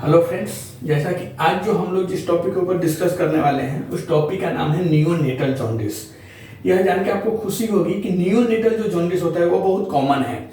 Hello friends, जैसा कि आज जो हम लोग जिस टॉपिक के ऊपर डिस्कस करने वाले हैं उस टॉपिक का नाम है नियोनेटल जॉन्डिस। यह जान के आपको खुशी होगी कि नियोनेटल जो जॉन्डिस होता है वो बहुत कॉमन है।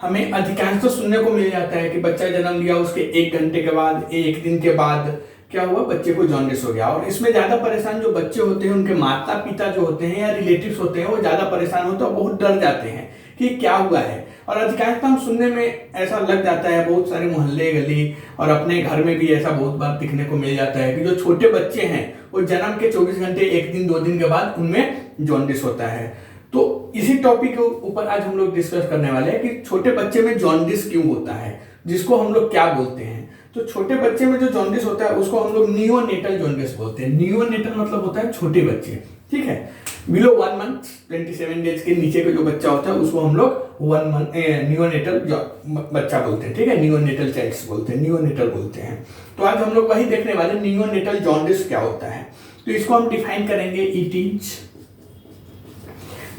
हमें अधिकांश तो सुनने को मिल जाता है कि बच्चा जन्म लिया उसके 1 घंटे के बाद, 1 दिन के बाद क्या हुआ, बच्चे को जॉन्डिस हो गया। और इसमें ज्यादा परेशान जो बच्चे होते हैं, उनके माता पिता जो होते हैं या रिलेटिव्स होते हैं, वो ज्यादा परेशान होते हैं और बहुत डर जाते हैं कि क्या हुआ है। और अधिकांशतः हम सुनने में ऐसा लग जाता है, बहुत सारे मोहल्ले गली और अपने घर में भी ऐसा बहुत बार दिखने को मिल जाता है कि जो छोटे बच्चे हैं वो जन्म के 24 घंटे, 1 दिन 2 दिन के बाद उनमें जॉन्डिस होता है। तो इसी टॉपिक के ऊपर आज हम लोग डिस्कस करने वाले हैं कि छोटे बच्चे में जॉन्डिस क्यों होता है, जिसको हम लोग क्या बोलते हैं। तो छोटे बच्चे में जो जॉन्डिस होता है उसको हम लोग नियोनेटल जॉन्डिस बोलते हैं। नियोनेटल मतलब होता है छोटे बच्चे, ठीक है। बिलो 1 मंथ 27 डेज के नीचे का जो बच्चा होता है उसको हम लोग 1 मंथ नियोनेटल बच्चा बोलते हैं, ठीक है। नियोनेटल चाइल्ड्स बोलते हैं, नियोनेटल बोलते हैं। तो आज हम लोग वही देखने वाले, नियोनेटल जॉन्डिस क्या होता है। तो इसको हम डिफाइन करेंगे। It is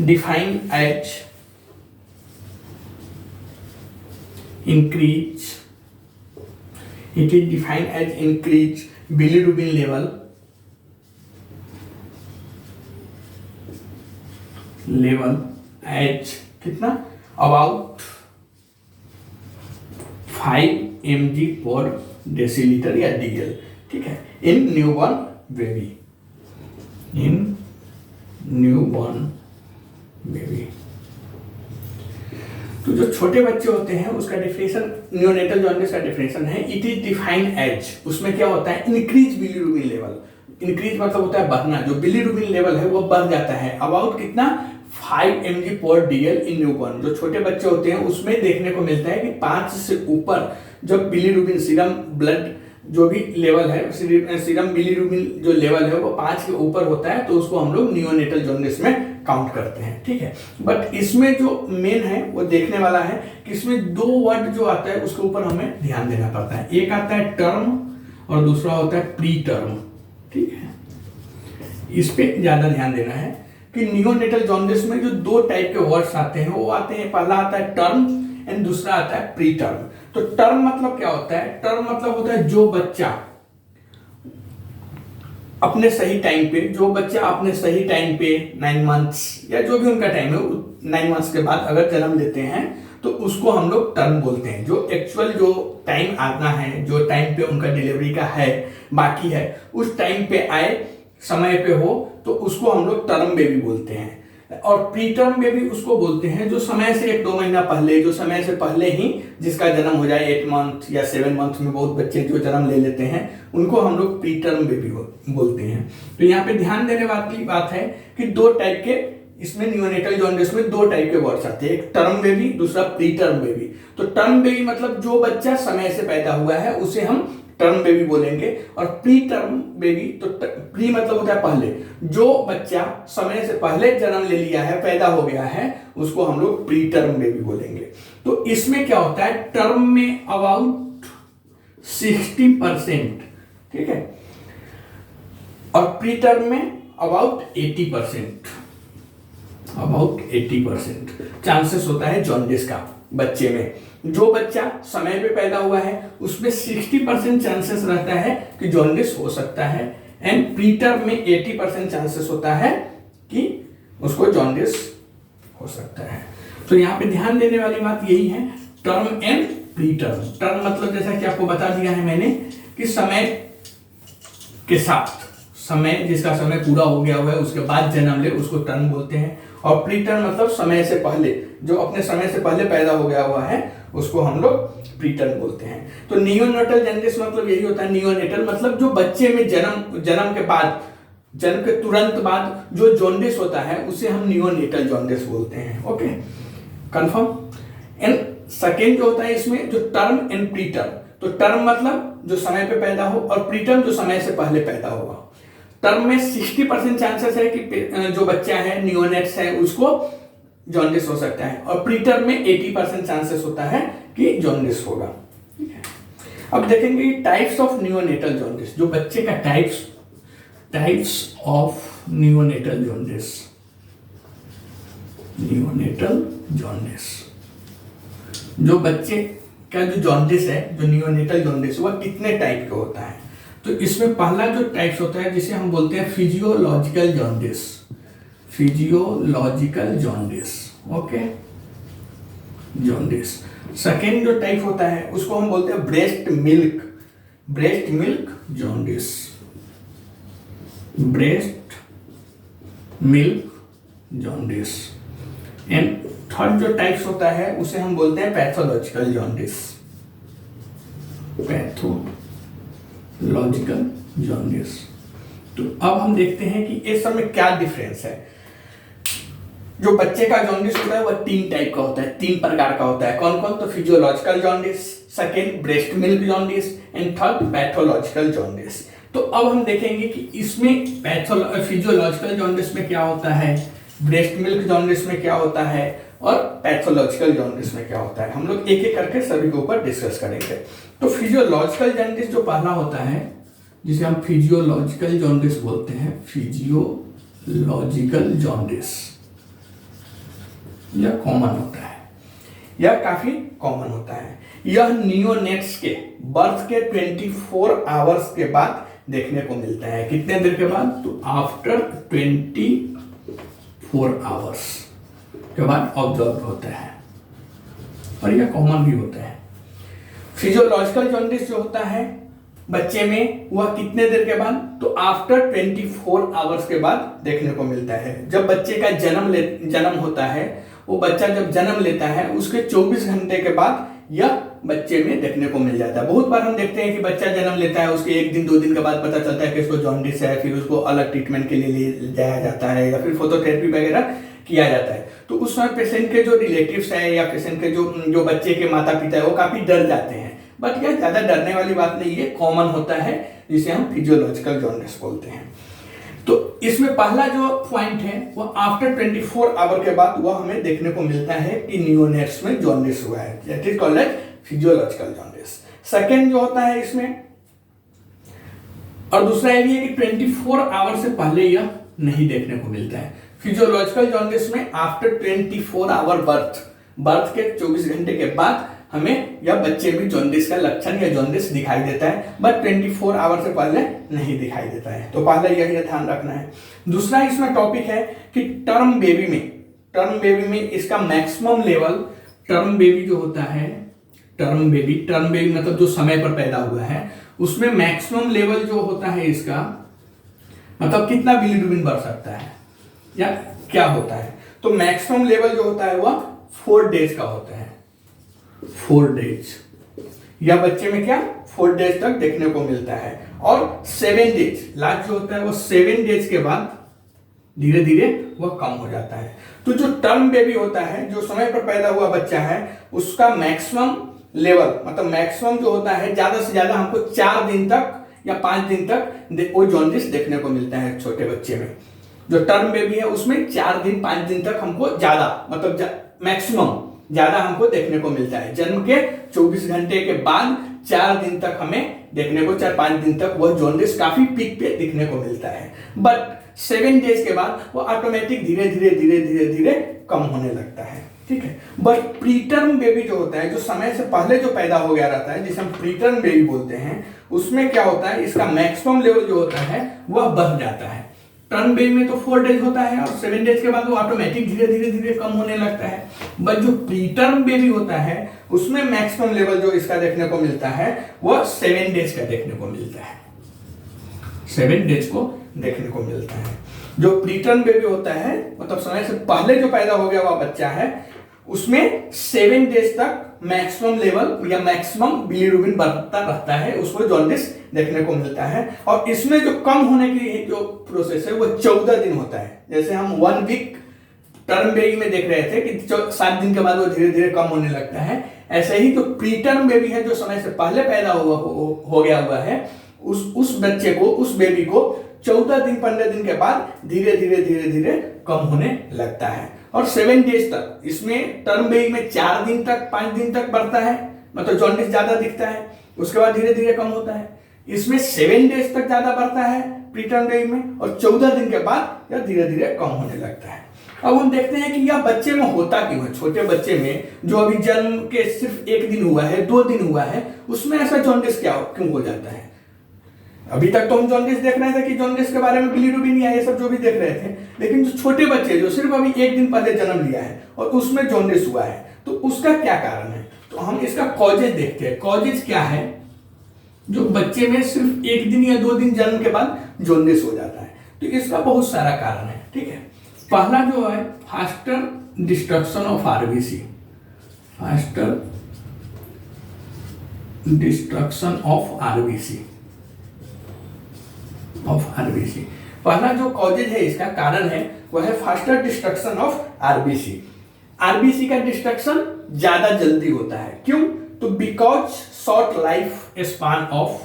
define as increase bilirubin level as कितना, अबाउट 5 mg/dl या DL, ठीक है, इन न्यूबॉर्न बेबी। तो जो छोटे बच्चे होते हैं उसका डेफिनेशन, नियोनेटल जॉन्डिस का डेफिनेशन है, इट इज डिफाइंड एज, उसमें क्या होता है, इंक्रीज बिलीरुबिन लेवल। इंक्रीज मतलब होता है बढ़ना, जो बिलीरुबिन लेवल है वो बढ़ जाता है। अबाउट कितना, 5 mg/dl इन न्यूबॉर्न। जो छोटे बच्चे होते हैं उसमें देखने को मिलता है कि 5 से ऊपर जब बिलीरुबिन, सीरम ब्लड जो भी लेवल है, सीरम बिलीरुबिन जो लेवल है वो 5 के ऊपर होता है, तो उसको हम लोग नियोनेटल जॉन्डिस में काउंट करते हैं, ठीक है। बट इसमें जो मेन है वो देखने वाला है कि इसमें 2 वर्ड जो आता है उसके ऊपर हमें ध्यान देना पड़ता है। एक आता है टर्म और दूसरा होता है प्री टर्म, ठीक है। इस पे ज्यादा ध्यान देना है कि नियोनेटल जॉन्डिस में जो 2 टाइप के वर्ड्स आते हैं वो आते हैं, पहला आता है टर्म एंड दूसरा आता है प्री टर्म। तो टर्म मतलब क्या होता है, टर्म मतलब होता है जो बच्चा अपने सही टाइम पे, जो बच्चा अपने सही टाइम पे 9 मंथ्स या जो भी उनका टाइम है 9 मंथ्स के बाद अगर जन्म लेते हैं तो उसको हम लोग टर्म बोलते हैं। जो एक्चुअल जो टाइम आना है, जो टाइम पे उनका डिलीवरी का है बाकी है, उस टाइम पे आए, समय पे हो, तो उसको हम लोग टर्म बेबी बोलते हैं। और प्री टर्म बेबी उसको बोलते हैं जो समय से 1-2 महीना पहले, जो समय से पहले ही जिसका जन्म हो जाए, 8 मंथ या 7 मंथ में बहुत बच्चे जो जन्म ले लेते हैं उनको हम लोग प्री टर्म बेबी बोलते हैं। तो यहाँ पे ध्यान देने वाली बात है कि 2 टाइप के, इसमें नियोनेटल जॉन्डिस में 2 टाइप के वर्ड्स आते हैं, एक टर्म बेबी, दूसरा प्री टर्म बेबी। तो टर्म बेबी मतलब जो बच्चा समय से पैदा हुआ है उसे हम टर्म बेबी बोलेंगे, और प्री टर्म बेबी, तो प्री मतलब होता है पहले, जो बच्चा समय से पहले जन्म ले लिया है, पैदा हो गया है, उसको हम लोग प्री टर्म बेबी बोलेंगे। तो इसमें क्या होता है, टर्म में अबाउट 60%, ठीक है, और प्री टर्म में अबाउट 80% चांसेस होता है जॉन्डिस का बच्चे में। जो बच्चा समय पे पैदा हुआ है उसमें 60% चांसेस रहता है कि जॉन्डिस हो सकता है, एंड प्री टर्म में 80% चांसेस होता है कि उसको जॉन्डिस हो सकता है। तो यहाँ पे ध्यान देने वाली बात यही है, term and pre term. Term मतलब जैसा कि आपको बता दिया है मैंने कि समय के साथ, समय जिसका समय पूरा हो गया हुआ है उसके बाद जन्म ले उसको टर्म बोलते हैं। और प्री टर्म मतलब समय से पहले, जो अपने समय से पहले पैदा हो गया हुआ है उसको हम लोग प्री टर्म बोलते हैं। तो नियोनेटल जॉन्डिस मतलब यही होता है। नियोनेटल मतलब जो बच्चे में जन्म के बाद, जन्म के तुरंत बाद जो जॉन्डिस होता है उसे हम नियोनेटल जॉन्डिस बोलते हैं। Okay, confirm. एंड सेकेंड जो होता है इसमें, जो टर्म एंड प्री टर्म। तो टर्म मतलब जो समय पे पैदा हो, और प्री टर्म जो समय से पहले पैदा होगा। टर्म में 60% चांसेस है कि जो बच्चा है, नियोनेट्स है, उसको जॉन्डिस हो सकता है, और प्री टर्म में 80% चांसेस होता है कि जॉन्डिस होगा। ठीक है, अब देखेंगे टाइप्स ऑफ नियोनेटल जॉन्डिस, जो बच्चे का types of neonatal jaundice. Neonatal jaundice, जो बच्चे का जो जॉन्डिस है, जो नियोनेटल जॉन्डिस, वह कितने टाइप का होता है। तो इसमें पहला जो टाइप्स होता है जिसे हम बोलते हैं physiological jaundice, physiological jaundice, okay, jaundice. Second जो टाइप होता है उसको हम बोलते हैं breast milk jaundice, breast milk jaundice. And third जो टाइप्स होता है उसे हम बोलते हैं पैथोलॉजिकल जॉन्डिस, पैथोलॉजिकल जॉन्डिस। तो अब हम देखते हैं कि इस सब में क्या डिफरेंस है। जो बच्चे का जॉन्डिस होता है वह 3 टाइप का होता है, 3 प्रकार का होता है। कौन कौन? तो physiological jaundice, second breast milk jaundice and third pathological jaundice. तो अब हम देखेंगे कि इसमें फिजियोलॉजिकल जॉन्डिस में क्या होता है, ब्रेस्ट मिल्क जॉन्डिस में क्या होता है और पैथोलॉजिकल जॉन्डिस में क्या होता है। हम लोग एक एक करके सभी के ऊपर डिस्कस करेंगे। तो फिजियोलॉजिकल जॉन्डिस जो पहला होता है जिसे हम फिजियोलॉजिकल जॉन्डिस बोलते हैं, फिजियोलॉजिकल जॉन्डिस, यह कॉमन होता है, यह काफी कॉमन होता है। यह नियोनेट्स के बर्थ के 24 आवर्स के बाद देखने को मिलता है। कितने देर के बाद? तो आफ्टर 24 आवर्स के बाद ऑब्जर्व होता है और यह कॉमन भी होता है। फिजियोलॉजिकल जॉन्डिस जो होता है बच्चे में वह कितने देर के बाद? तो आफ्टर 24 आवर्स के बाद देखने को मिलता है। जब बच्चे का जन्म होता है, वो बच्चा जब जन्म लेता है उसके 24 घंटे के बाद यह बच्चे में देखने को मिल जाता है। बहुत बार हम देखते हैं कि बच्चा जन्म लेता है, उसके 1 दिन 2 दिन के बाद पता चलता है कि उसको जॉन्डिस है, फिर उसको अलग ट्रीटमेंट के लिए ले जाया जाता है या फिर फोटोथेरेपी वगैरह किया जाता है। तो उस समय पेशेंट के जो रिलेटिव्स है या पेशेंट के जो बच्चे के माता पिता है वो काफी डर जाते हैं, बट यह ज्यादा डरने वाली बात नहीं है, कॉमन होता है, जिसे हम फिजियोलॉजिकल जॉन्डिस बोलते हैं। तो इसमें पहला जो पॉइंट है वो आफ्टर 24 आवर के बाद वह हमें देखने को मिलता है कि नियोनेट्स में जॉन्डिस हुआ है, that is called as physiological jaundice. Second जो होता है इसमें, और दूसरा ये भी है कि 24 आवर से पहले यह नहीं देखने को मिलता है। फिजियोलॉजिकल जॉन्डिस में आफ्टर 24 आवर बर्थ के 24 घंटे के बाद हमें या बच्चे में जॉन्डिस का लक्षण या जॉन्डिस दिखाई देता है, बट 24 आवर से पहले नहीं दिखाई देता है। तो पहले यही ध्यान रखना है। दूसरा इसमें टॉपिक है कि टर्म बेबी में इसका मैक्सिमम लेवल, टर्म बेबी जो होता है, टर्म बेबी मतलब जो समय पर पैदा हुआ है, उसमें मैक्सिमम लेवल जो होता है इसका, मतलब कितना बिलीरुबिन बढ़ सकता है या क्या होता है। तो मैक्सिमम लेवल जो होता है वह 4 डेज का होता है, 4 डेज, या बच्चे में क्या 4 डेज तक देखने को मिलता है। और 7 डेज लास्ट जो होता है वो 7 डेज के बाद धीरे धीरे वह कम हो जाता है। तो जो टर्म बेबी होता है, जो समय पर पैदा हुआ बच्चा है, उसका मैक्सिमम लेवल मतलब मैक्सिमम जो होता है, ज्यादा से ज्यादा हमको 4 दिन तक या 5 दिन तक वो जॉन्डिस देखने को मिलता है छोटे बच्चे में। जो टर्म बेबी है उसमें 4 दिन 5 दिन तक हमको ज्यादा मतलब मैक्सिमम ज्यादा हमको देखने को मिलता है। जन्म के 24 घंटे के बाद 4 दिन तक हमें देखने को, 4-5 दिन तक वह जॉन्डिस काफी पीक पे दिखने को मिलता है। बट 7 डेज के बाद वो ऑटोमेटिक धीरे धीरे कम होने लगता है, ठीक है। बट प्रीटर्म बेबी जो होता है, जो समय से पहले जो पैदा हो गया रहता है, जिसे हम प्रीटर्म बेबी बोलते हैं, उसमें क्या होता है, इसका मैक्सिमम लेवल जो होता है वह बढ़ जाता है। टर्म बेबी में तो 4 डेज होता है और 7 डेज के बाद वो ऑटोमेटिक धीरे धीरे कम होने लगता है। बट जो प्रीटर्म बेबी होता है उसमें मैक्सिमम लेवल जो इसका देखने को मिलता है वह 7 डेज का देखने को मिलता है, 7 डेज को देखने को मिलता है। जो प्रीटर्म बेबी होता है मतलब समय से पहले जो पैदा हो गया हुआ बच्चा है, उसमें 7 डेज तक मैक्सिमम लेवल या मैक्सिमम बिलीरुबिन बढ़ता रहता है, उसको जॉन्डिस देखने को मिलता है। और इसमें जो कम होने की जो प्रोसेस है वो 14 दिन होता है। जैसे हम 1 वीक टर्म बेबी में देख रहे थे कि 7 दिन के बाद वो धीरे धीरे कम होने लगता है, ऐसे ही जो प्रीटर्म बेबी है, जो समय से पहले पैदा हो गया हुआ है, उस बच्चे को, उस बेबी को 14 दिन 15 दिन के बाद धीरे धीरे कम होने लगता है। और 7 डेज तक, इसमें टर्म बेबी में 4 दिन तक 5 दिन तक बढ़ता है, मतलब जॉन्डिस ज्यादा दिखता है, उसके बाद धीरे धीरे कम होता है। इसमें 7 डेज तक ज्यादा बढ़ता है प्रीटर्म बेबी में, और 14 दिन के बाद यह धीरे धीरे कम होने लगता है। अब हम देखते हैं कि यह बच्चे में होता क्यों है। छोटे बच्चे में जो अभी जन्म के सिर्फ 1 दिन हुआ है, 2 दिन हुआ है, उसमें ऐसा जॉन्डिस क्यों हो जाता है। अभी तक तो हम जॉन्डिस देख रहे थे कि जॉन्डिस के बारे में बिलीरुबिन या ये सब जो भी देख रहे थे, लेकिन जो छोटे बच्चे जो सिर्फ अभी 1 दिन पहले जन्म लिया है और उसमें जॉन्डिस हुआ है, तो उसका क्या कारण है। तो हम इसका कॉजेज देखते हैं। कॉजेज क्या है जो बच्चे में सिर्फ 1 दिन या 2 दिन जन्म के बाद जॉन्डिस हो जाता है। तो इसका बहुत सारा कारण है, ठीक है। पहला जो है faster destruction of RBC, faster destruction of RBC, पहला जो कॉजेज है, इसका कारण है वह है faster destruction of RBC. RBC का डिस्ट्रक्शन ज्यादा जल्दी होता है, क्यों। तो because short life span of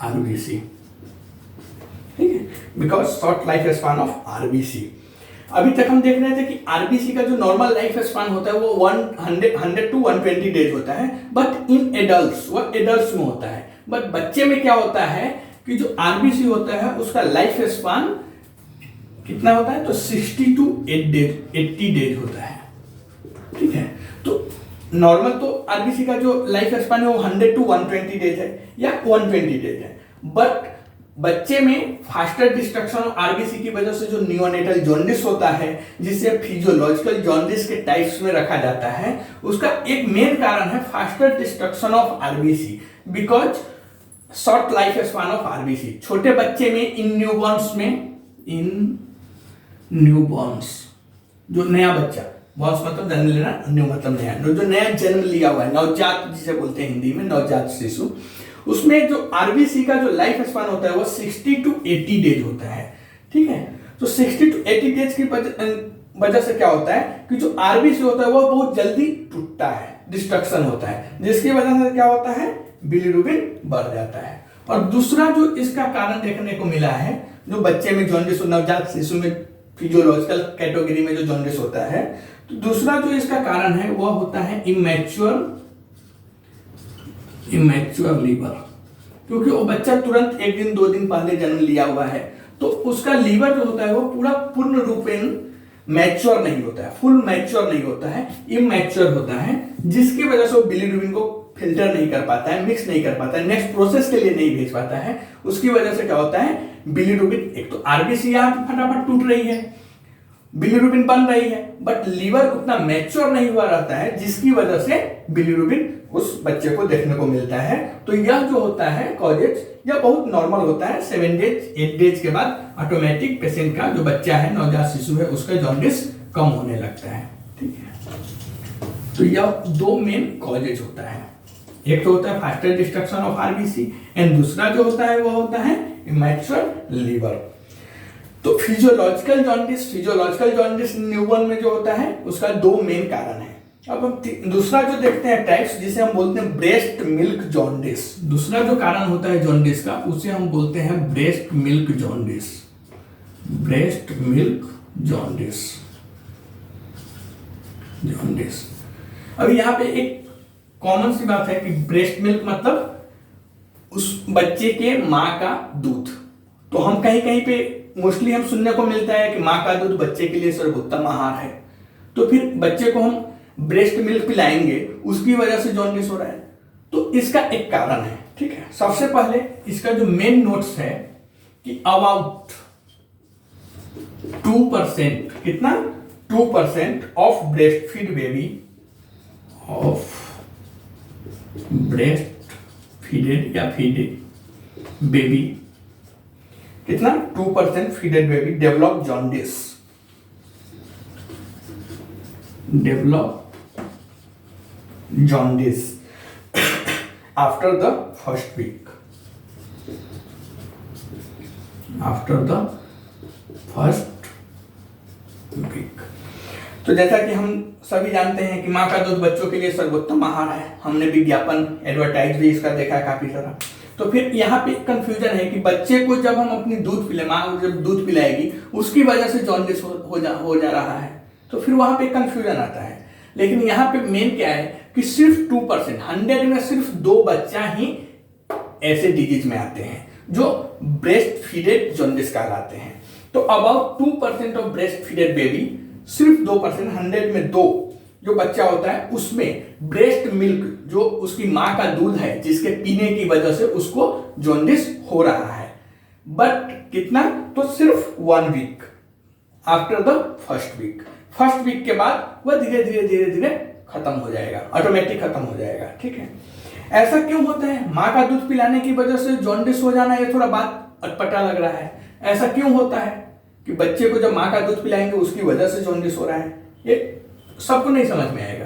RBC, ठीक है, because short life span of RBC. अभी तक हम देख रहे थे कि आरबीसी का जो नॉर्मल लाइफ स्पान होता है वो 100 to 120 डेज होता है, बट इन एडल्ट्स वह एडल्ट्स में होता है। बट बच्चे में क्या होता है कि जो आरबीसी होता है उसका लाइफ स्पान कितना होता है, तो 60 to 80 डेज होता है, ठीक है। तो नॉर्मल तो आरबीसी का जो लाइफ स्पान है वो 100 to 120 डेज है या 120 डेज है, बट बच्चे में फास्टर डिस्ट्रक्शन ऑफ आरबीसी की वजह से जो नियोनेटल जॉन्डिस होता है, जिसे फिजियोलॉजिकल जॉन्डिस के टाइप्स में रखा जाता है, उसका एक मेन कारण है faster destruction of RBC because short life span of RBC. छोटे बच्चे में इन न्यूबॉर्न्स जो नया बच्चा, बॉर्न्स मतलब जन्म लेना, न्यू मतलब नया, जो नया जन्म लिया हुआ है, नवजात जिसे बोलते हैं हिंदी में, नवजात शिशु, उसमें जो आरबीसी का जो लाइफ स्पान होता है वो 60 to 80 डेज होता है, ठीक है। तो 60 to 80 डेज की वजह से क्या होता है कि जो आरबीसी होता है वो बहुत जल्दी टूटता है, डिस्ट्रक्शन होता है, जिसकी वजह से क्या होता है, बिलीरुबिन बढ़ जाता है। और दूसरा जो इसका कारण देखने को मिला है, जो बच्चे में जॉन्डिस, नवजात शिशु में फिजियोलॉजिकल कैटेगरी में जो जॉन्डिस होता है, तो दूसरा जो इसका कारण है वह होता है इमैच्योर लीवर, क्योंकि वो बच्चा तुरंत 1 दिन 2 दिन पहले जन्म लिया हुआ है, तो उसका लीवर जो होता है वो पूरा पूर्ण रूपेण मैच्योर नहीं होता है, फुल मैच्योर नहीं होता है, इमैच्योर होता है, जिसकी वजह से वो बिलीरुबिन को फिल्टर नहीं कर पाता है, मिक्स नहीं कर पाता है, नेक्स्ट प्रोसेस के लिए नहीं भेज पाता है। उसकी वजह से क्या होता है, बिलीरुबिन, एक तो आरबीसी यहाँ फटाफट टूट रही है, बिलीरुबिन बन रही है, बट लीवर उतना मैच्योर नहीं हुआ रहता है, जिसकी वजह से बिलीरुबिन उस बच्चे को देखने को मिलता है। तो यह जो होता है कॉजेज, यह बहुत नॉर्मल होता है। 7 डेज 8 डेज के बाद ऑटोमेटिक पेशेंट का, जो बच्चा है, नवजात शिशु है, उसका जॉन्डिस कम होने लगता है, ठीक है। तो यह 2 मेन कॉजेज होता है, एक तो होता है faster destruction of RBC and दूसरा जो होता है वो होता है इमैच्योर लीवर। तो फिजियोलॉजिकल जॉन्डिस न्यूबॉर्न में जो होता है उसका 2 मेन कारण है। अब हम दूसरा जो देखते हैं टाइप्स, जिसे हम बोलते हैं ब्रेस्ट मिल्क जॉन्डिस। दूसरा जो कारण होता है जॉन्डिस का, उसे हम बोलते हैं ब्रेस्ट मिल्क जॉन्डिस। अब यहाँ पे एक कॉमन सी बात है कि ब्रेस्ट मिल्क मतलब उस बच्चे के माँ का दूध। तो हम कहीं कहीं पे मोस्टली हम सुनने को मिलता है कि माँ का दूध बच्चे के लिए सर्वोत्तम आहार है, तो फिर बच्चे को हम ब्रेस्ट मिल्क पिलाएंगे, उसकी वजह से जॉन्डिस हो रहा है। तो इसका एक कारण है, ठीक है। सबसे पहले इसका जो मेन नोट्स है कि अबाउट 2%, कितना 2% ऑफ ब्रेस्ट फीड बेबी, कितना 2% feeded baby develop jaundice after the first week. तो जैसा कि हम सभी जानते हैं कि माँ का दूध बच्चों के लिए सर्वोत्तम आहार है, हमने विज्ञापन एडवर्टाइज भी इसका देखा है काफी सारा। तो फिर यहाँ पे कंफ्यूजन है कि बच्चे को जब हम अपनी दूध पिलाए, माँ जब दूध पिलाएगी उसकी वजह से जॉन्डिस हो जा रहा है, तो फिर वहां पे कंफ्यूजन आता है। लेकिन यहाँ पे मेन क्या है कि सिर्फ 2%, 100 में सिर्फ 2 बच्चा ही ऐसे डिजीज में आते हैं जो ब्रेस्ट फीडेड जॉन्डिस कहलाते हैं। तो about 2% of breast feeded baby, सिर्फ 2%, 100 में 2 जो बच्चा होता है उसमें ब्रेस्ट मिल्क, जो उसकी माँ का दूध है जिसके पीने की वजह से उसको जॉन्डिस हो रहा है। बट कितना, तो सिर्फ 1 week after the first week के बाद वह धीरे धीरे खत्म हो जाएगा, ऑटोमेटिक खत्म हो जाएगा। ठीक है, ऐसा क्यों होता है? माँ का दूध पिलाने की वजह से जॉन्डिस हो जाना, ये थोड़ा बात अटपटा लग रहा है। ऐसा क्यों होता है कि बच्चे को जब माँ का दूध पिलाएंगे उसकी वजह से जॉन्डिस हो रहा है? ये सबको नहीं समझ में आएगा,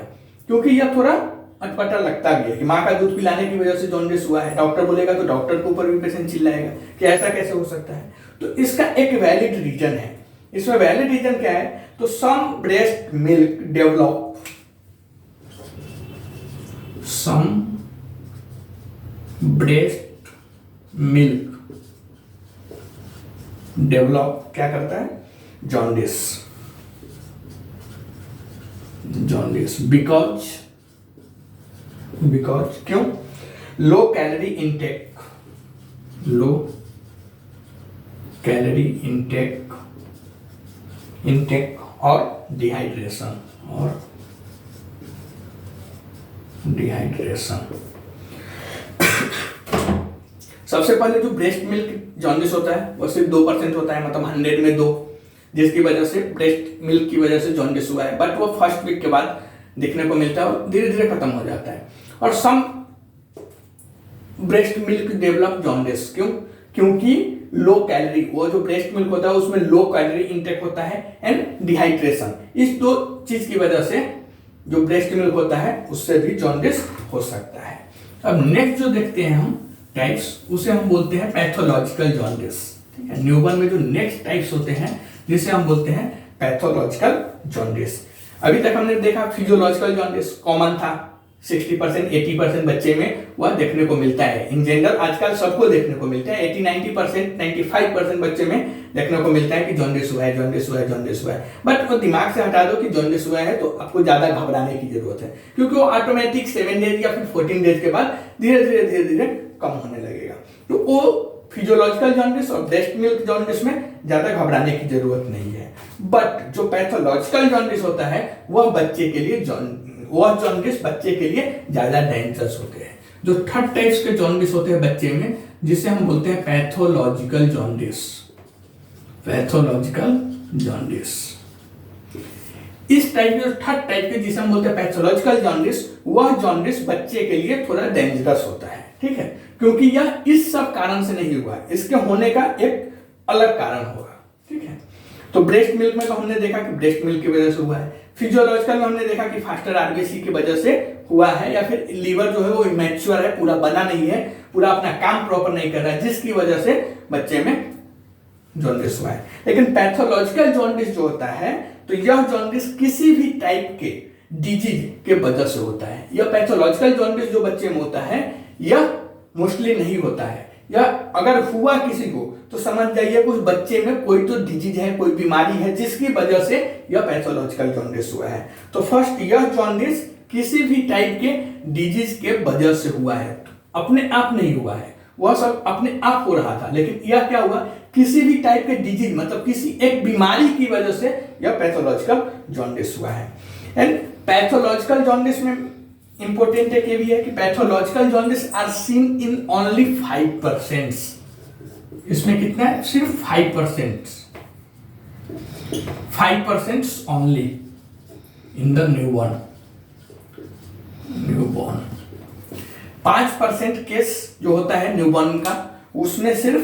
क्योंकि यह थोड़ा अटपटा लगता भी है कि माँ का दूध पिलाने की वजह से जॉन्डिस हुआ है। डॉक्टर बोलेगा तो डॉक्टर के ऊपर भी पेशेंट चिल्लाएगा कि ऐसा कैसे हो सकता है। तो इसका एक वैलिड रीजन है। इसमें वैलिड रीजन क्या है? तो सम ब्रेस्ट मिल्क डेवलप क्या करता है? जॉन्डिस बिकॉज क्यों? लो कैलोरी इंटेक और डिहाइड्रेशन सबसे पहले जो ब्रेस्ट मिल्क जॉन्डिस होता है वो सिर्फ 2% होता है, मतलब 100 में 2, जिसकी वजह से ब्रेस्ट मिल्क की वजह से जॉन्डिस हुआ है। बट वो फर्स्ट वीक के बाद दिखने को मिलता है और धीरे धीरे खत्म हो जाता है। और सम ब्रेस्ट मिल्क डेवलप जॉन्डिस क्योंकि लो कैलोरी, वो जो ब्रेस्ट मिल्क होता है उसमें लो कैलोरी इंटेक होता है एंड डिहाइड्रेशन, इस 2 चीज की वजह से जो ब्रेस्ट मिल्क होता है उससे भी जॉन्डिस हो सकता है। अब नेक्स्ट जो देखते हैं हम टाइप्स, उसे हम बोलते हैं पैथोलॉजिकल जॉन्डिस। ठीक है, न्यूबॉर्न में जो नेक्स्ट टाइप्स होते हैं जिसे हम बोलते हैं पैथोलॉजिकल जॉन्डिस। अभी तक हमने देखा फिजियोलॉजिकल जॉन्डिस कॉमन था, 60% 80% बच्चे में वह देखने को मिलता है। इन जनरल आजकल सबको देखने को मिलता है, 80-90% 95% बच्चे में देखने को मिलता है कि जॉन्डिस हुआ है। बट वो दिमाग से हटा दो कि जॉन्डिस हुआ है तो आपको ज्यादा घबराने की जरूरत है, क्योंकि वो ऑटोमेटिक 7 डेज या फिर 14 डेज के बाद धीरे धीरे कम होने लगेगा। तो वो फिजियोलॉजिकल जॉन्डिस और ब्रेस्ट मिल्क जॉन्डिस में ज्यादा घबराने की जरूरत नहीं है। बट जो पैथोलॉजिकल जॉन्डिस होता है वह जॉन्डिस बच्चे के लिए ज्यादा डेंजरस होते हैं। जो थर्ड टाइप्स के जॉन्डिस होते हैं बच्चे में, जिसे हम बोलते हैं पैथोलॉजिकल जॉन्डिस। इस टाइप के, थर्ड टाइप के जिसे हम बोलते हैं पैथोलॉजिकल जॉन्डिस, वह जॉन्डिस बच्चे के लिए थोड़ा डेंजरस होता है। ठीक है, क्योंकि यह इस सब कारण से नहीं हुआ, इसके होने का एक अलग कारण होगा। ठीक है, तो ब्रेस्ट मिल्क में तो हमने देखा कि ब्रेस्ट मिल्क की वजह से हुआ है। फिजियोलॉजिकल में हमने देखा कि फास्टर आरबीसी की वजह से हुआ है, या फिर लीवर जो है वो इमैच्योर है, पूरा बना नहीं है, पूरा अपना काम प्रॉपर नहीं कर रहा है, जिसकी वजह से बच्चे में जॉन्डिस हुआ है। लेकिन पैथोलॉजिकल जॉन्डिस जो होता है, तो यह जॉन्डिस किसी भी टाइप के डिजीज के वजह से होता है। यह पैथोलॉजिकल जॉन्डिस जो बच्चे में होता है यह मोस्टली नहीं होता है, या अगर हुआ किसी को तो समझ जाइए कुछ बच्चे में कोई तो डिजीज है, कोई बीमारी है, जिसकी वजह से यह पैथोलॉजिकल जॉन्डिस हुआ है। तो फर्स्ट, यह जॉन्डिस किसी भी टाइप के डिजीज के वजह से हुआ है, अपने आप नहीं हुआ है, वह सब अपने आप हो रहा था। लेकिन यह क्या हुआ, किसी भी टाइप के डिजीज, मतलब किसी एक बीमारी की वजह से यह पैथोलॉजिकल जॉन्डिस हुआ है। एंड पैथोलॉजिकल जॉन्डिस में इंपॉर्टेंट एक ये भी है कि pathological jaundice are seen in only 5%। इसमें कितना है? सिर्फ 5% only in the newborn. 5% case जो होता है न्यूबॉर्न का, उसमें सिर्फ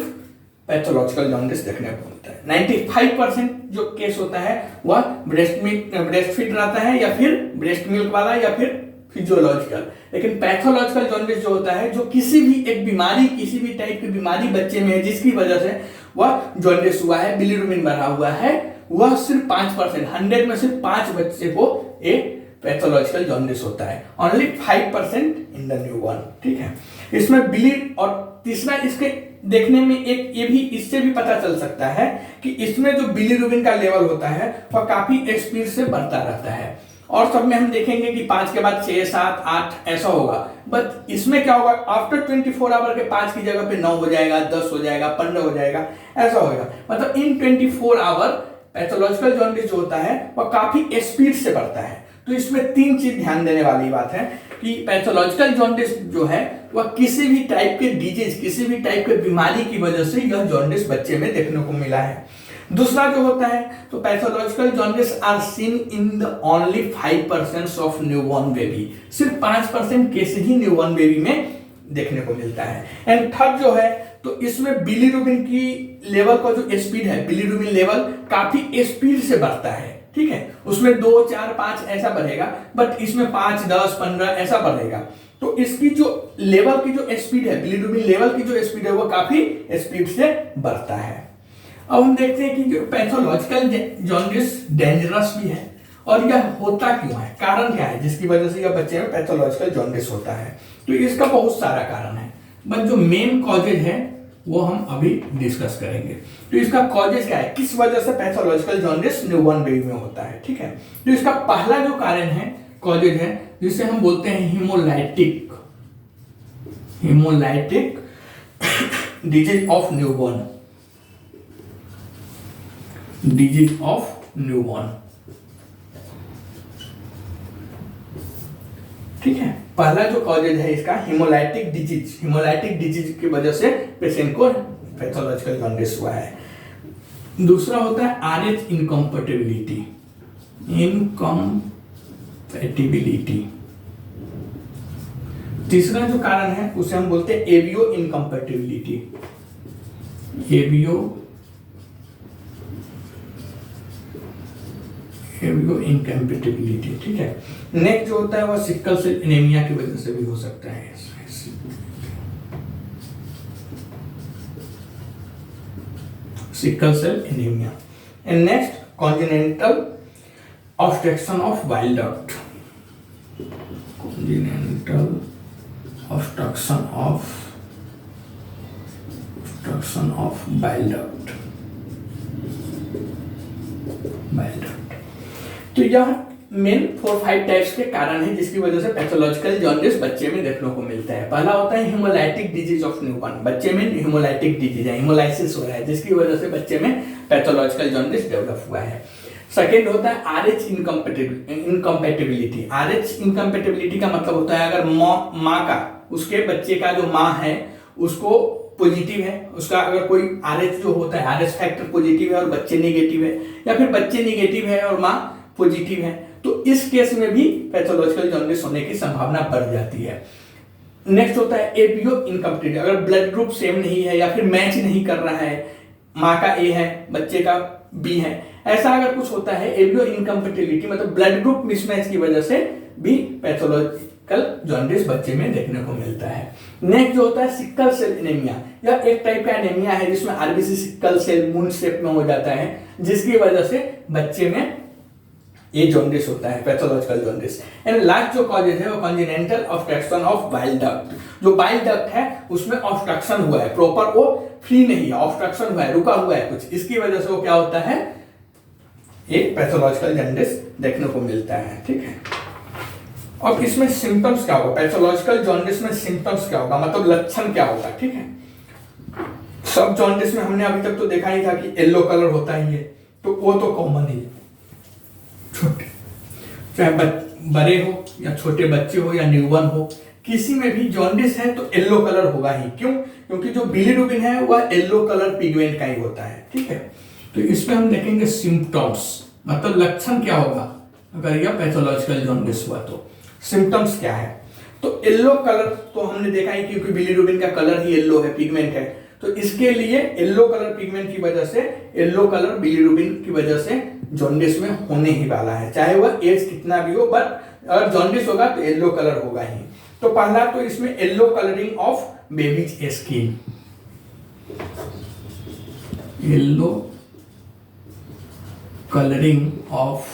पैथोलॉजिकल जॉन्डिस देखने को मिलता है। 95% जो केस होता है वह ब्रेस्ट फीड रहता है, या फिर ब्रेस्ट मिल्क वाला, या फिर फिजियोलॉजिकल। लेकिन पैथोलॉजिकल जॉन्डिस जो होता है, जो किसी भी एक बीमारी, किसी भी टाइप की बीमारी बच्चे में है, जिसकी वजह से वह जॉन्डिस हुआ है, बिलिरुबिन बढ़ा हुआ है, वह सिर्फ 5%, 100 में सिर्फ 5 बच्चे को एक पैथोलॉजिकल जॉन्डिस होता है। Only 5% in the newborn. ठीक है, इसमें बिलिर, और तीसरा इसके देखने में एक ये भी, इससे भी पता चल सकता है कि इसमें जो बिलिरुबिन का लेवल होता है वह काफी स्पीड से बढ़ता रहता है, और सब में हम देखेंगे कि 5 के बाद 6, 7, 8 ऐसा होगा, बट इसमें क्या होगा, आफ्टर 24 आवर के 5 की जगह पे 9 हो जाएगा, 10 हो जाएगा, 15 हो जाएगा, ऐसा होगा। मतलब इन 24 आवर पैथोलॉजिकल जॉन्डिस जो होता है वह काफी स्पीड से बढ़ता है। तो इसमें 3 चीज ध्यान देने वाली बात है कि पैथोलॉजिकल जॉन्डिस जो है वह किसी भी टाइप के डिजीज, किसी भी टाइप के बीमारी की वजह से यह जॉन्डिस बच्चे में देखने को मिला है। दूसरा जो होता है, तो pathological jaundice are seen in the only 5% of newborn baby, सिर्फ 5% केस ही न्यूबॉर्न बेबी में देखने को मिलता है। एंड थर्ड जो है, तो इसमें बिलीरुबिन की लेवल का जो स्पीड है, बिलीरुबिन लेवल काफी स्पीड से बढ़ता है, ठीक है। उसमें 2, 4, 5 ऐसा बढ़ेगा, बट इसमें 5, 10, 15 ऐसा बढ़ेगा। तो इसकी जो लेवल की जो स्पीड है, बिलीरुबिन लेवल की जो स्पीड है वो काफी स्पीड से बढ़ता है। अब हम देखते हैं कि जो पैथोलॉजिकल जॉन्डिस डेंजरस भी है और यह होता क्यों है, कारण क्या है जिसकी वजह से यह बच्चे में पैथोलॉजिकल जॉन्डिस होता है। तो इसका बहुत सारा कारण है, बट जो मेन कॉजेज है वो हम अभी डिस्कस करेंगे। तो इसका कॉजेज क्या है, किस वजह से पैथोलॉजिकल जॉन्डिस न्यूबॉर्न बेबी में होता है, ठीक है। तो इसका पहला जो कारण है, कॉजेज है, जिसे हम बोलते हैं haemolytic disease of newborn, disease of newborn, ठीक है। पहला जो कॉजेज है इसका हीमोलाइटिक डिजीज की वजह से पेशेंट को पैथोलॉजिकल जॉन्डिस हुआ है। दूसरा होता है RH इनकम्पैटिबिलिटी, तीसरा जो कारण है उसे हम बोलते हैं एवियो इनकम्पैटिबिलिटी, ठीक है। नेक्स्ट जो होता है वह सिकल सेल एनीमिया की वजह से भी हो सकता है, sickle cell anaemia. And next congenital obstruction of bile duct, bile duct. तो यह मेन 4-5 टाइप्स के कारण है जिसकी वजह से पैथोलॉजिकल जॉन्डिस बच्चे में देखने को मिलता है। पहला होता है हीमोलाइटिक डिजीज ऑफ न्यूबॉर्न, बच्चे में हीमोलाइटिक डिजीज है, हीमोलाइसिस हो रहा है जिसकी वजह से बच्चे में पैथोलॉजिकल जॉन्डिस डेवलप हुआ है। सेकेंड होता है RH इनकम्पैटिबिलिटी। RH इनकम्पैटिबिलिटी का मतलब होता है अगर माँ का, उसके बच्चे का जो माँ है उसको पॉजिटिव है, उसका अगर कोई RH जो होता है RH फैक्टर पॉजिटिव है और बच्चे नेगेटिव है, या फिर बच्चे नेगेटिव है और माँ पॉजिटिव है, तो इस केस में भी पैथोलॉजिकल जॉन्डिस होने की संभावना बढ़ जाती है। नेक्स्ट होता है एवियो इनकम्प्लीट, अगर ब्लड ग्रुप सेम नहीं है या फिर मैच नहीं कर रहा है, माँ का A है बच्चे का B है, ऐसा अगर कुछ होता है एवियो इनकम्पैटिबिलिटी मतलब ब्लड ग्रुप मिसमैच की वजह से भी पैथोलॉजिकल जॉन्डिस बच्चे में देखने को मिलता है। नेक्स्ट जो होता है सिकल सेल एनीमिया, यह एक टाइप का एनीमिया है जिसमें RBC sickle cell moon shape में हो जाता है जिसकी वजह से बच्चे में ये जॉन्डिस होता है, पैथोलॉजिकल जॉन्डिस। एंड लास्ट जो कॉजेज है वो congenital obstruction of bile duct, जो बाइल डक्ट है उसमें ऑब्स्ट्रक्शन हुआ है, प्रॉपर वो फ्री नहीं है, ऑब्स्ट्रक्शन हुआ है, रुका हुआ है कुछ, इसकी वजह से वो क्या होता है, एक पैथोलॉजिकल जॉन्डिस देखने को मिलता है, ठीक है। अब इसमें सिम्टम्स क्या होगा, पैथोलॉजिकल जॉन्डिस में सिम्टम्स क्या होगा, मतलब लक्षण क्या होगा, ठीक है। सब जॉन्डिस में हमने अभी तक तो देखा ही था कि येलो कलर होता ही है, तो वो तो कॉमन ही है, छोटे चाहे बड़े हो या छोटे बच्चे हो या न्यूबॉर्न हो, किसी में भी जॉन्डिस है तो येलो कलर होगा ही। क्यों? क्योंकि जो बिलीरुबिन है वह येलो कलर पिगमेंट का ही होता है, ठीक है। तो इसमें हम देखेंगे सिम्टम्स, मतलब लक्षण क्या होगा अगर यह पैथोलॉजिकल जॉन्डिस हुआ तो सिम्टम्स क्या है। तो येलो कलर तो हमने देखा ही क्योंकि बिलीरुबिन का कलर ही येलो है, पिगमेंट है, तो इसके लिए येलो कलर पिगमेंट की वजह से, येलो कलर बिलीरुबिन की वजह से जॉन्डिस में होने ही वाला है, चाहे वह एज कितना भी हो, बट अगर जॉन्डिस होगा तो येलो कलर होगा ही। तो पहला तो इसमें yellow colouring of babies skin, yellow colouring of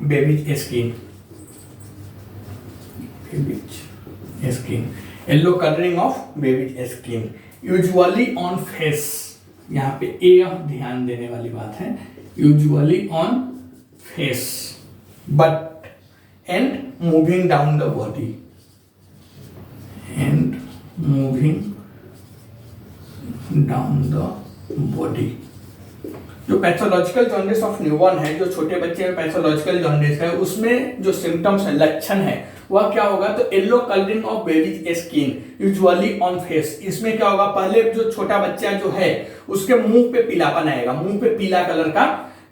babies skin, yellow colouring of babies skin usually on face, यहाँ पे ध्यान देने वाली बात है, usually on face, but and moving down the body and moving down the body। जो pathological jaundice of newborn है, जो छोटे बच्चे में पैथोलॉजिकल जॉन्डिस है, उसमें जो सिम्टम्स है, लक्षण है, वह क्या होगा? तो yellow colouring of baby skin usually on face. इसमें क्या होगा? पहले जो छोटा बच्चा जो है उसके मुंह पे पीलापन आएगा, मुंह पे पीला कलर का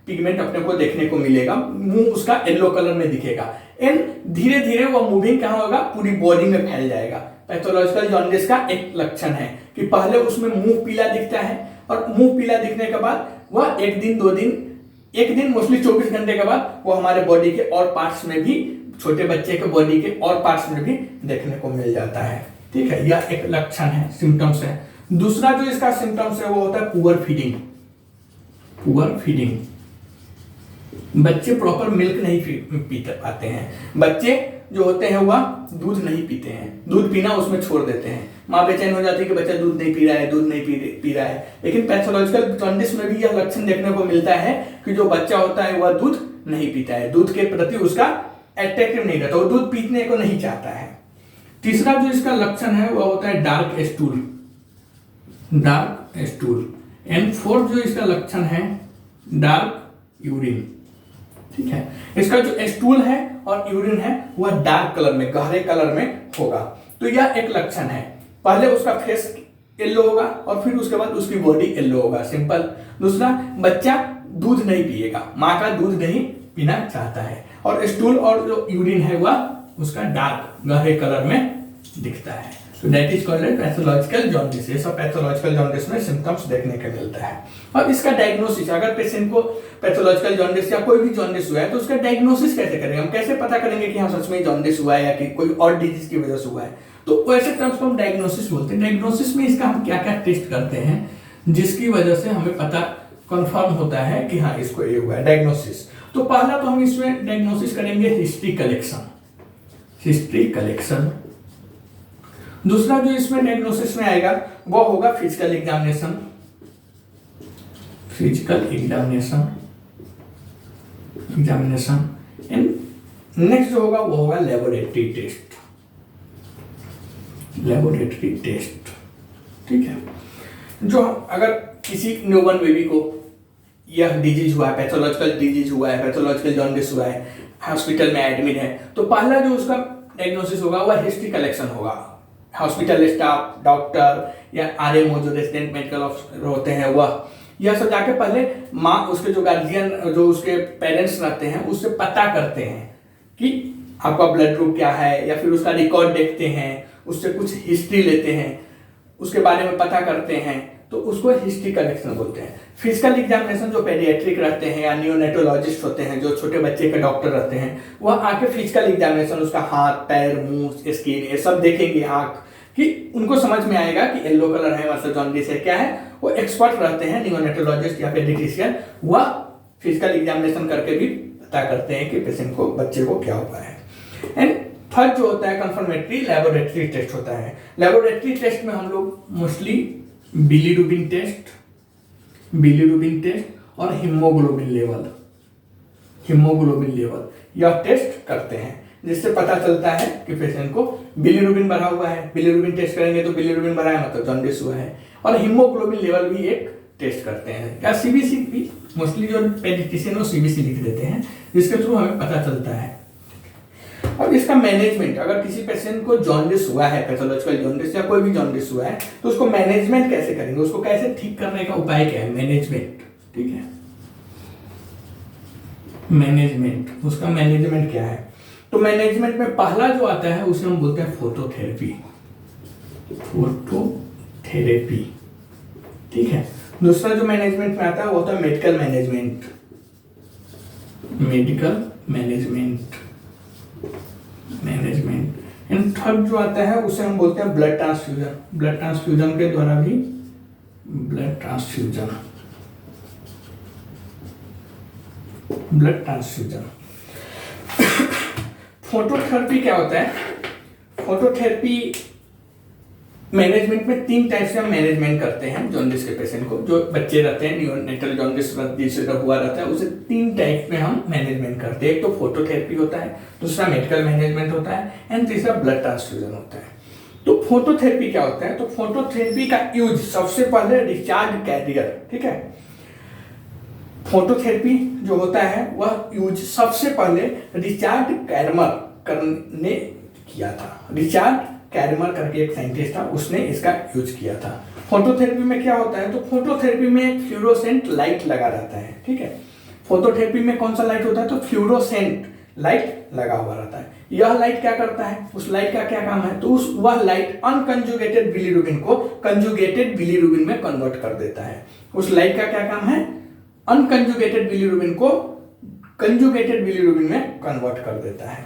पिगमेंट अपने को देखने को मिलेगा, मुंह उसका येलो कलर में दिखेगा। एंड धीरे धीरे वह मूविंग कहाँ होगा? पूरी बॉडी में फैल जाएगा। पैथोलॉजिकल जॉन्डिस का एक लक्षण है कि पहले उसमें मुंह पीला दिखता है और मुंह पीला दिखने के बाद वह एक दिन दो दिन, एक दिन मोस्टली 24 घंटे के बाद वो हमारे बॉडी के और पार्ट्स में भी, छोटे बच्चे के बॉडी के और पार्ट्स में भी देखने को मिल जाता है। ठीक है, यह एक लक्षण है, सिम्टम्स है। दूसरा जो इसका सिम्टम्स है वो होता है पुअर फीडिंग। पुअर फीडिंग, बच्चे प्रॉपर मिल्क नहीं पीते पाते हैं। बच्चे जो होते हैं वह दूध नहीं पीते हैं, दूध पीना उसमें छोड़ देते हैं। माँ बेचैन हो जाती है कि बच्चा दूध नहीं पी रहा है, दूध नहीं पी रहा है। लेकिन पैथोलॉजिकल जॉन्डिस में भी यह लक्षण देखने को मिलता है कि जो बच्चा होता है वह दूध नहीं पीता है, दूध के प्रति उसका अट्रैक्टिव नहीं रहता, वो दूध पीने को नहीं चाहता है। तीसरा जो इसका लक्षण है वह होता है dark stool, dark stool. And fourth जो इसका लक्षण है डार्क यूरिन। ठीक है, इसका जो स्टूल है और यूरिन है वह डार्क कलर में, गहरे कलर में होगा। तो यह एक लक्षण है। पहले उसका फेस येलो होगा और फिर उसके बाद उसकी बॉडी येलो होगा, सिंपल। दूसरा, बच्चा दूध नहीं पिएगा, माँ का दूध नहीं पीना चाहता है, और स्टूल और जो यूरिन है वह उसका डार्क गहरे कलर में दिखता है। तो that is called pathological jaundice. ये सब पैथोलॉजिकल जॉन्डिस में सिम्टम्स देखने को मिलता है। अब इसका डायग्नोसिस, अगर पेशेंट को पैथोलॉजिकल जॉन्डिस या कोई भी जॉन्डिस हुआ है तो उसका डायग्नोसिस कैसे करेंगे? हम कैसे पता करेंगे कि हाँ सच में जॉन्डिस हुआ है या कि कोई और डिजीज की वजह से हुआ है? तो वैसे टर्म्स को हम डायग्नोसिस बोलते हैं। डायग्नोसिस में इसका हम क्या क्या टेस्ट करते हैं जिसकी वजह से हमें पता कंफर्म होता है कि हाँ इसको ये हुआ है। डायग्नोसिस, तो पहला तो हम इसमें डायग्नोसिस करेंगे हिस्ट्री कलेक्शन, हिस्ट्री कलेक्शन। दूसरा जो इसमें डायग्नोसिस में आएगा वो होगा physical examination, physical examination. And next जो होगा वो होगा लेबोरेटरी टेस्ट, लेबोरेटरी टेस्ट। ठीक है, जो अगर किसी न्यूबॉर्न बेबी को यह डिजीज हुआ है, पैथोलॉजिकल डिजीज हुआ है, पैथोलॉजिकल जॉन्डिस हुआ है, हॉस्पिटल में एडमिट है, तो पहला जो उसका डायग्नोसिस होगा वह हिस्ट्री कलेक्शन होगा। हॉस्पिटल स्टाफ, डॉक्टर या आरएमओ जो रेजिडेंट मेडिकल ऑफिसर होते हैं वह, यह सब जाके पहले माँ, उसके जो गार्जियन, जो उसके पेरेंट्स रहते हैं उससे पता करते हैं कि आपका ब्लड ग्रुप क्या है, या फिर उसका रिकॉर्ड देखते हैं, उससे कुछ हिस्ट्री लेते हैं, उसके बारे में पता करते हैं, तो उसको हिस्ट्री कलेक्शन बोलते हैं। फिजिकल एग्जामिनेशन जो पेडियाट्रिक रहते हैं या नियोनेटोलॉजिस्ट होते हैं, जो छोटे बच्चे के डॉक्टर रहते हैं, वह आके फिजिकल एग्जामिनेशन, उसका हाथ, पैर, मुंह, स्किन, ये सब देखेंगे, आंख, कि उनको समझ में आएगा कि येलो कलर है मतलब जॉन्डिस है, क्या है। वो एक्सपर्ट रहते हैं नियोनेटोलॉजिस्ट या पेडियाट्रिशियन, वह फिजिकल एग्जामिनेशन करके भी पता करते हैं कि पेशेंट को, बच्चे को क्या हुआ है। एंड थर्ड जो होता है कंफर्मेटरी लेबोरेटरी टेस्ट होता है। लेबोरेटरी टेस्ट में हम लोग mostly bilirubin test, bilirubin test और हीमोग्लोबिन लेवल, हीमोग्लोबिन लेवल यह टेस्ट करते हैं, जिससे पता चलता है कि पेशेंट को बिलीरुबिन बढ़ा हुआ है। बिलीरुबिन टेस्ट करेंगे तो बिलीरुबिन बढ़ा है मतलब जॉन्डिस हुआ है। और हीमोग्लोबिन लेवल भी एक टेस्ट करते हैं, या सीबीसी भी, मोस्टली जो पेडियाट्रिशियन वो सीबीसी लिख देते हैं, जिसके थ्रू हमें पता चलता है। और इसका मैनेजमेंट, अगर किसी पेशेंट को जॉन्डिस हुआ है, पैथोलॉजिकल जॉन्डिस या कोई भी जॉन्डिस हुआ है, तो उसको मैनेजमेंट कैसे करेंगे, उसको कैसे ठीक करने का उपाय क्या है? मैनेजमेंट। ठीक है, मैनेजमेंट, उसका मैनेजमेंट क्या है? तो मैनेजमेंट में पहला जो आता है उसे हम बोलते हैं फोटोथेरेपी, फोटोथेरेपी। ठीक है, दूसरा जो मैनेजमेंट में आता है वो होता है medical management, medical management, management. And third जो आता है उसे हम बोलते हैं ब्लड ट्रांसफ्यूजन, ब्लड ट्रांसफ्यूजन के द्वारा भी, blood transfusion, blood transfusion. Phototherapy क्या होता है? फोटोथेरेपी मैनेजमेंट में 3 टाइप से हम मैनेजमेंट करते हैं जॉन्डिस के पेशेंट को। जो बच्चे रहते हैं नियोनेटल जॉन्डिस जिसे हुआ रहता है उसे 3 टाइप में हम मैनेजमेंट करते हैं। एक तो फोटोथेरेपी होता है, दूसरा मेडिकल मैनेजमेंट होता है एंड तीसरा ब्लड ट्रांसफ्यूजन होता है। तो फोटोथेरेपी क्या होता है? तो फोटोथेरेपी का यूज सबसे पहले डिस्चार्ज कैरियर, ठीक है, फोटोथेरेपी जो होता है वह यूज सबसे पहले रिचर्ड कैरमर करने किया था। रिचर्ड कैरमर करके एक साइंटिस्ट था, उसने इसका यूज किया था। फोटोथेरेपी में क्या होता है? तो फोटोथेरेपी में एक फ्लोरोसेंट लाइट लगा रहता है, ठीक है। फोटोथेरेपी में कौन सा लाइट होता है? तो फ्लोरोसेंट लाइट लगा हुआ रहता है। यह लाइट क्या करता है? उस लाइट का क्या काम है? तो वह लाइट अनकंजुगेटेड बिलीरुबिन को कंजुगेटेड बिलीरुबिन में कन्वर्ट कर देता है। उस लाइट का क्या काम है? अनकंजुगेटेड बिलीरुबिन को कंजुगेटेड बिलीरुबिन में कन्वर्ट कर देता है।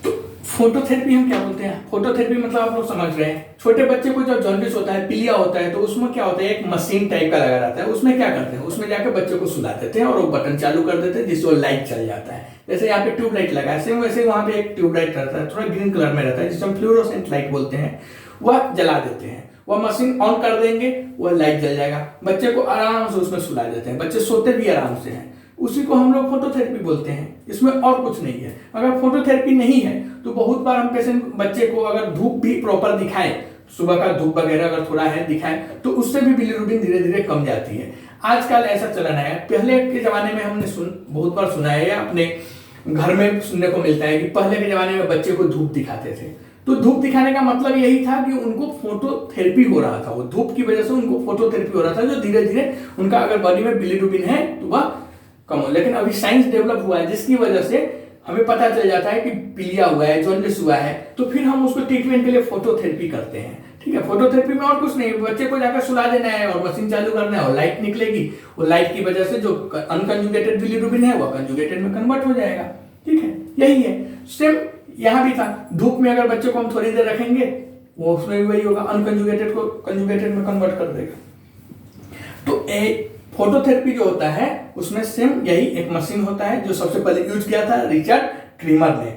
तो फोटोथेरेपी हम क्या बोलते हैं? फोटोथेरेपी मतलब आप लोग समझ रहे हैं, छोटे बच्चे को जब जॉन्डिस होता है, पीलिया होता है, तो उसमें क्या होता है? एक मशीन टाइप का लगा रहता है। उसमें क्या करते हैं? उसमें जाकर बच्चे को सुला देते हैं और वो बटन चालू कर देते हैं जिससे वो लाइट चल जाता है। जैसे यहाँ पे ट्यूब लाइट लगा है, सेम वैसे वहां पे एक ट्यूब लाइट रहता है, थोड़ा ग्रीन कलर में रहता है, जिसे हम फ्लोरोसेंट लाइट बोलते हैं। वह जला देते हैं, वह मशीन ऑन कर देंगे, वह लाइट जल जाएगा, बच्चे को आराम से उसमें सुला देते हैं, बच्चे सोते भी आराम से हैं। उसी को हम लोग फोटोथेरेपी बोलते हैं। इसमें और कुछ नहीं है। अगर फोटोथेरेपी नहीं है तो बहुत बार हम पेशेंट बच्चे को अगर धूप भी प्रॉपर दिखाएं, सुबह का धूप वगैरह अगर थोड़ा है दिखाएं, तो उससे भी बिलीरुबिन धीरे धीरे कम जाती है। आजकल ऐसा चलन है, पहले के जमाने में हमने बहुत बार सुना है या अपने घर में सुनने को मिलता है कि पहले के जमाने में बच्चे को धूप दिखाते थे। तो धूप दिखाने का मतलब यही था कि उनको फोटोथेरेपी हो रहा था, वो धूप की वजह से उनको फोटोथेरेपी हो रहा था, जो धीरे धीरे उनका अगर बॉडी में बिलीरुबिन है तो वह कम हो। लेकिन अभी साइंस डेवलप हुआ है जिसकी वजह से हमें पता चल जाता है कि पीलिया हुआ है, जॉन्डिस हुआ है, तो फिर हम उसको ट्रीटमेंट के लिए फोटोथेरेपी करते हैं, ठीक है। फोटोथेरेपी में और कुछ नहीं, बच्चे को जाकर सुला देना है और मशीन चालू करना है और लाइट निकलेगी, वो लाइट की वजह से जो अनकंजुगेटेड बिलीरुबिन है वो कंजुगेटेड में कन्वर्ट हो जाएगा, ठीक है। यही है, सेम यहाँ भी था। धूप में अगर बच्चे को हम थोड़ी देर रखेंगे, वो उसमें भी वही होगा, अनकंजुगेटेड को कंजुगेटेड में कन्वर्ट कर देगा। तो फोटोथेरेपी जो होता है उसमें सेम यही एक मशीन होता है जो सबसे पहले यूज किया था रिचर्ड क्रीमर ने,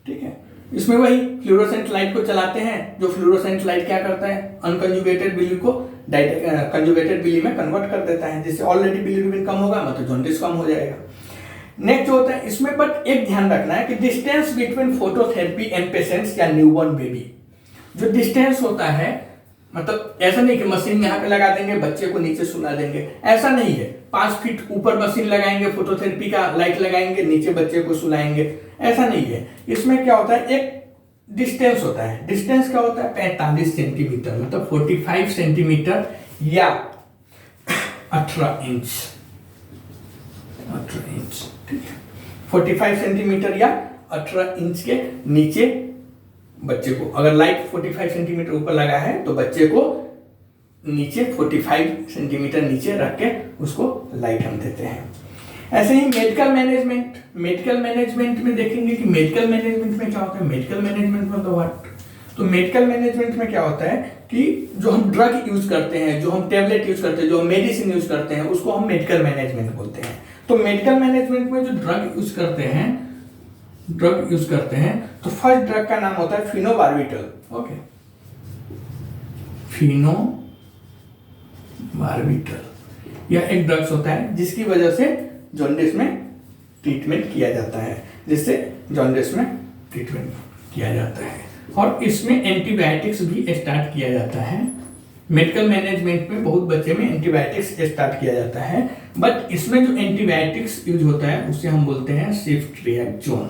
ठीक है। इसमें वही फ्लोरोसेंट लाइट को चलाते हैं, जो फ्लोरोसेंट लाइट क्या करता है? अनकंजुगेटेड बिली को कंजुगेटेड बिली में कन्वर्ट कर देता है, जिससे ऑलरेडी बिलीरुबिन कम होगा, मतलब जॉन्डिस कम हो जाएगा। नेक्स्ट जो होता है इसमें बट एक ध्यान रखना है कि distance between phototherapy and patients या न्यूबॉर्न बेबी, जो डिस्टेंस होता है, मतलब ऐसा नहीं कि मशीन यहाँ पे लगा देंगे, बच्चे को नीचे सुला देंगे, ऐसा नहीं है। 5 फीट ऊपर मशीन लगाएंगे, फोटोथेरेपी का लाइट लगाएंगे, नीचे बच्चे को सुलाएंगे, ऐसा नहीं है। इसमें क्या होता है? एक डिस्टेंस होता है। डिस्टेंस क्या होता है? 45 सेंटीमीटर, मतलब 45 सेंटीमीटर या 18 इंच, 18 इंच, ठीक है। 45 सेंटीमीटर या 18 इंच के नीचे बच्चे को, अगर लाइट 45 सेंटीमीटर ऊपर लगा है तो बच्चे को नीचे 45 सेंटीमीटर नीचे रख के उसको लाइट हम देते हैं। ऐसे ही मेडिकल मैनेजमेंट में देखेंगे कि मेडिकल मैनेजमेंट में क्या होता है। मेडिकल मैनेजमेंट में तो मेडिकल मैनेजमेंट में क्या होता है कि जो हम ड्रग यूज करते हैं, जो हम टेबलेट यूज करते हैं, जो मेडिसिन यूज करते हैं, उसको हम मेडिकल मैनेजमेंट बोलते हैं। तो मेडिकल मैनेजमेंट में जो ड्रग यूज करते हैं तो फर्स्ट ड्रग का नाम होता है फिनोबार्बिटल, ओके। फिनोबार्बिटल यह एक ड्रग्स होता है जिसकी वजह से जॉन्डिस में ट्रीटमेंट किया जाता है, और इसमें एंटीबायोटिक्स भी स्टार्ट किया जाता है। मेडिकल मैनेजमेंट में बहुत बच्चे में एंटीबायोटिक्स स्टार्ट किया जाता है, बट इसमें जो एंटीबायोटिक्स यूज होता है उसे हम बोलते हैं सिफ्ट्रियाक्सोन।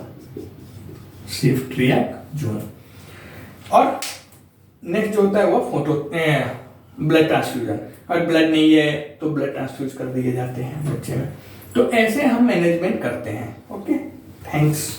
और नेक्स्ट जो होता है वो ब्लड ट्रांसफ्यूजन। और ब्लड नहीं है तो ब्लड ट्रांसफ्यूज कर दिए जाते हैं बच्चे में। तो ऐसे हम मैनेजमेंट करते हैं, ओके। थैंक्स।